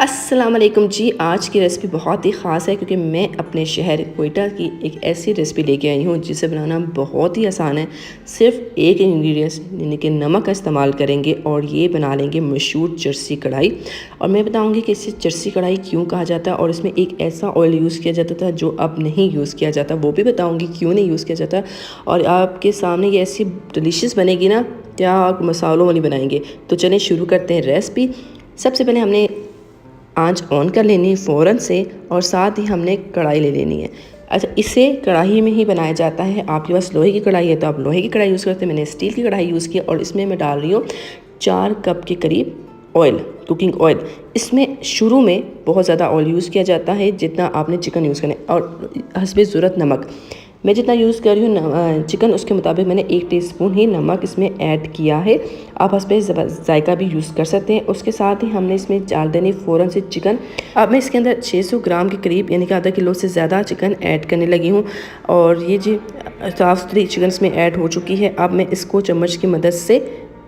अस्सलाम वालेकुम जी। आज की रेसिपी बहुत ही ख़ास है क्योंकि मैं अपने शहर क्वेटा की एक ऐसी रेसिपी लेके आई हूँ जिसे बनाना बहुत ही आसान है। सिर्फ एक इंग्रेडिएंट्स यानी कि नमक का इस्तेमाल करेंगे और ये बना लेंगे मशहूर चरसी कढ़ाई। और मैं बताऊँगी कि इसे चरसी कढ़ाई क्यों कहा जाता है और इसमें एक ऐसा ऑयल यूज़ किया जाता था जो अब नहीं यूज़ किया जाता, वो भी बताऊँगी क्यों नहीं यूज़ किया जाता। और आपके सामने ये ऐसी डिलीशियस बनेगी ना, क्या आप मसालों वाली बनाएंगे। तो चलें शुरू करते हैं रेसिपी। सबसे पहले हमने आंच ऑन कर लेनी है फ़ौरन से और साथ ही हमने कढ़ाई ले लेनी है। अच्छा, इसे कढ़ाई में ही बनाया जाता है। आपके पास लोहे की कढ़ाई है तो आप लोहे की कढ़ाई यूज़ करते हैं, मैंने स्टील की कढ़ाई यूज़ की और इसमें मैं डाल रही हूँ 4 कप के करीब ऑयल, कुकिंग ऑयल। इसमें शुरू में बहुत ज़्यादा ऑयल यूज़ किया जाता है जितना आपने चिकन यूज़ करना है, और हस्बे ज़रूरत नमक। मैं जितना यूज़ कर रही हूँ चिकन, उसके मुताबिक मैंने 1 टीस्पून ही नमक इसमें ऐड किया है। आप हस्बे जायका भी यूज़ कर सकते हैं। उसके साथ ही हमने इसमें डाल देनी फ़ौरन से चिकन। अब मैं इसके अंदर 600 ग्राम के करीब यानी कि आधा किलो से ज़्यादा चिकन ऐड करने लगी हूँ। और ये जी साफ़ सुथरी चिकन इसमें ऐड हो चुकी है। अब मैं इसको चम्मच की मदद से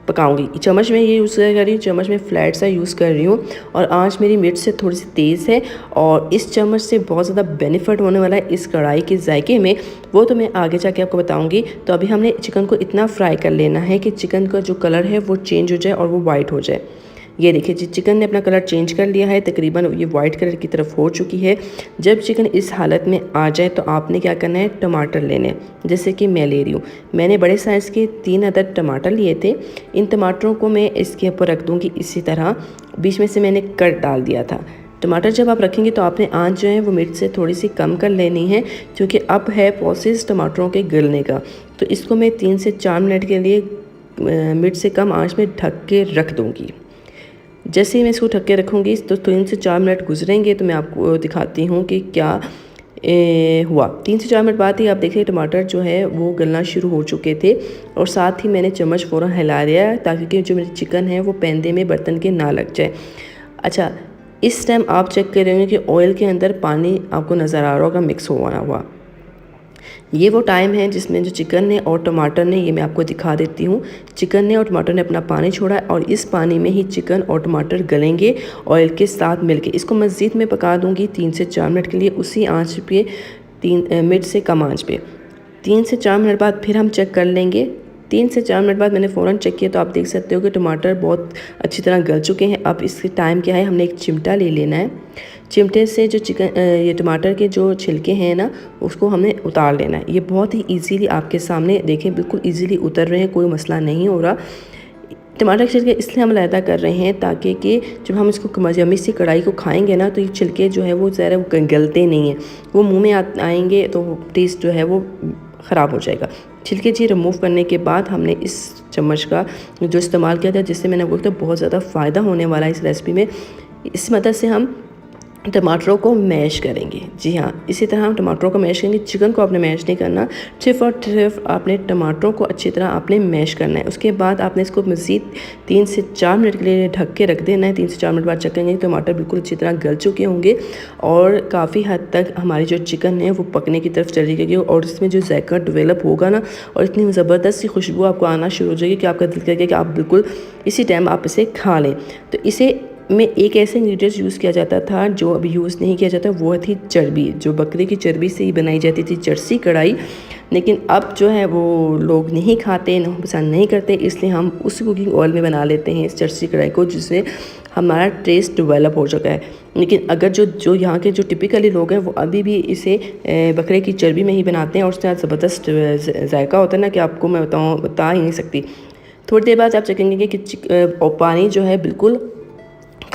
पकाऊंगी। चम्मच में ये यूज़ कर रही हूँ, चम्मच में फ्लैट सा यूज़ कर रही हूँ और आंच मेरी मिर्च से थोड़ी सी तेज़ है। और इस चम्मच से बहुत ज़्यादा बेनिफिट होने वाला है इस कढ़ाई के जायके में, वो तो मैं आगे जाके आपको बताऊंगी। तो अभी हमने चिकन को इतना फ्राई कर लेना है कि चिकन का जो कलर है वो चेंज हो जाए और वो वाइट हो जाए। ये देखिए जी, चिकन ने अपना कलर चेंज कर लिया है, तकरीबन ये वाइट कलर की तरफ हो चुकी है। जब चिकन इस हालत में आ जाए तो आपने क्या करना है, टमाटर लेने हैं। जैसे कि मैं ले रही हूँ, मैंने बड़े साइज़ के 3 अदद टमाटर लिए थे। इन टमाटरों को मैं इसके ऊपर रख दूँगी इसी तरह, बीच में से मैंने कट डाल दिया था। टमाटर जब आप रखेंगे तो आपने आंच जो है वो मिर्च से थोड़ी सी कम कर लेनी है क्योंकि अब है प्रोसेस टमाटरों के गलने का। तो इसको मैं 3 से 4 मिनट के लिए मिर्च से कम आंच में ढक के रख दूँगी। जैसे ही मैं इसको ढक के रखूँगी तो 3 से 4 मिनट गुजरेंगे तो मैं आपको दिखाती हूँ कि क्या हुआ। 3 से 4 मिनट बाद ही आप देखिए टमाटर जो है वो गलना शुरू हो चुके थे और साथ ही मैंने चम्मच फ़ौरन हिला दिया है ताकि कि जो मेरी चिकन है वो पैंदे में बर्तन के ना लग जाए। अच्छा, इस टाइम आप चेक करेंगे कि ऑयल के अंदर पानी आपको नज़र आ रहा होगा मिक्स हुआ। ये वो टाइम है जिसमें जो चिकन ने और टमाटर ने, ये मैं आपको दिखा देती हूँ, चिकन ने और टमाटर ने अपना पानी छोड़ा है और इस पानी में ही चिकन और टमाटर गलेंगे ऑयल के साथ मिलके। इसको मज़ीद में पका दूँगी 3 से 4 मिनट के लिए उसी आंच पे, 3 मिनट से कम आंच पे। 3 से 4 मिनट बाद फिर हम चेक कर लेंगे। 3 से 4 मिनट बाद मैंने फ़ौरन चेक किया तो आप देख सकते हो कि टमाटर बहुत अच्छी तरह गल चुके हैं। अब इसके टाइम क्या है, हमने एक चिमटा ले लेना है। चिमटे से जो ये टमाटर के जो छिलके हैं ना, उसको हमने उतार लेना है। ये बहुत ही इजीली आपके सामने देखें, बिल्कुल इजीली उतर रहे हैं, कोई मसला नहीं हो रहा। टमाटर के छिलके इसलिए हम अलहदा कर रहे हैं ताकि कि जब हम इसको यम्मी सी कढ़ाई को खाएंगे ना तो ये छिलके जो है वो ज़रा गलते नहीं हैं, वो मुंह में आएंगे तो टेस्ट जो है वो ख़राब हो जाएगा। छिलके जी रिमूव करने के बाद हमने इस चम्मच का जो इस्तेमाल किया था, जिससे मैंने आपको बहुत ज़्यादा फ़ायदा होने वाला है इस रेसिपी में, इस मदद से हम टमाटरों को मैश करेंगे। जी हाँ, इसी तरह हम टमाटरों को मैश करेंगे। चिकन को आपने मैश नहीं करना, सिर्फ और सिर्फ आपने टमाटरों को अच्छी तरह आपने मैश करना है। उसके बाद आपने इसको मज़ीद 3 से 4 मिनट के लिए ढक के रख देना है। 3 से 4 मिनट बाद चेक करेंगे टमाटर बिल्कुल अच्छी तरह गल चुके होंगे और काफ़ी हद तक हमारी जो चिकन है वो पकने की तरफ चली गई और इसमें जो जायका डेवलप होगा ना, और इतनी ज़बरदस्त सी खुशबू आपको आना शुरू हो जाएगी कि आपका दिल करेगा कि आप बिल्कुल इसी टाइम आप इसे खा लें। तो इसे में एक ऐसे इंग्रेडिएंट्स यूज़ किया जाता था जो अभी यूज़ नहीं किया जाता, वो थी चर्बी। जो बकरे की चर्बी से ही बनाई जाती थी चरसी कढ़ाई, लेकिन अब जो है वो लोग नहीं खाते, पसंद नहीं करते, इसलिए हम उस कुकिंग ऑयल में बना लेते हैं इस चरसी कढ़ाई को, जिससे हमारा टेस्ट डेवलप हो चुका है। लेकिन अगर जो यहाँ के जो टिपिकली लोग हैं वो अभी भी इसे बकरे की चर्बी में ही बनाते हैं और उसके साथ ज़बरदस्त जायका होता है ना कि आपको मैं बता ही नहीं सकती। थोड़ी देर बाद आप चखेंगे कि पानी जो है बिल्कुल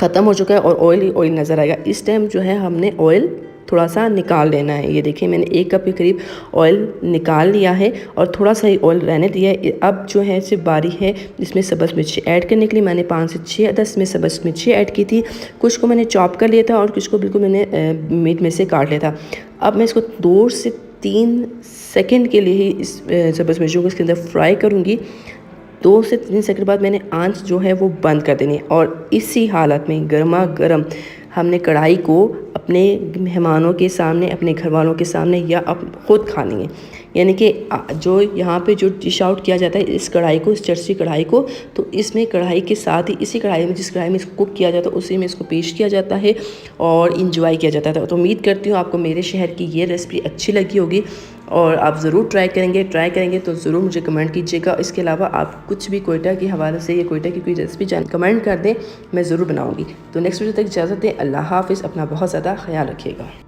ख़त्म हो चुका है और ऑयल ऑयल नज़र आएगा। इस टाइम जो है हमने ऑयल थोड़ा सा निकाल लेना है। ये देखिए मैंने 1 कप के करीब ऑयल निकाल लिया है और थोड़ा सा ही ऑयल रहने दिया है। अब जो है सिर्फ बारी है इसमें सब्ज़ मिर्ची ऐड करने के लिए। मैंने 5 से 6 अदद इसमें सब्ज़ मिर्ची ऐड की थी। कुछ को मैंने चॉप कर लिया था और कुछ को बिल्कुल मैंने मीट में से काट लिया था। अब मैं इसको 2 से 3 सेकेंड के लिए ही इस सब्ज़ मिर्चियों को इसके अंदर फ्राई करूँगी। 2 से 3 सेकंड बाद मैंने आंच जो है वो बंद कर देनी है और इसी हालत में गर्मा गर्म हमने कढ़ाई को अपने मेहमानों के सामने, अपने घर वालों के सामने या खुद खानी है। यानी कि जो यहाँ पे जो डिश आउट किया जाता है इस कढ़ाई को, इस चरसी कढ़ाई को, तो इसमें कढ़ाई के साथ ही इसी कढ़ाई में, जिस कढ़ाई में इसको कुक किया जाता है उसी में इसको पेश किया जाता है और इंजॉय किया जाता है। तो उम्मीद करती हूँ आपको मेरे शहर की ये रेसिपी अच्छी लगी होगी और आप ज़रूर ट्राई करेंगे तो ज़रूर मुझे कमेंट कीजिएगा। इसके अलावा आप कुछ भी कोयटा के हवाले से या कोयटा की कोई रेसिपी कमेंट कर दें, मैं ज़रूर बनाऊँगी। तो नेक्स्ट वीडियो तक इजाज़त दें। अल्लाह हाफ़िज़। अपना बहुत ज़्यादा ख्याल रखिएगा।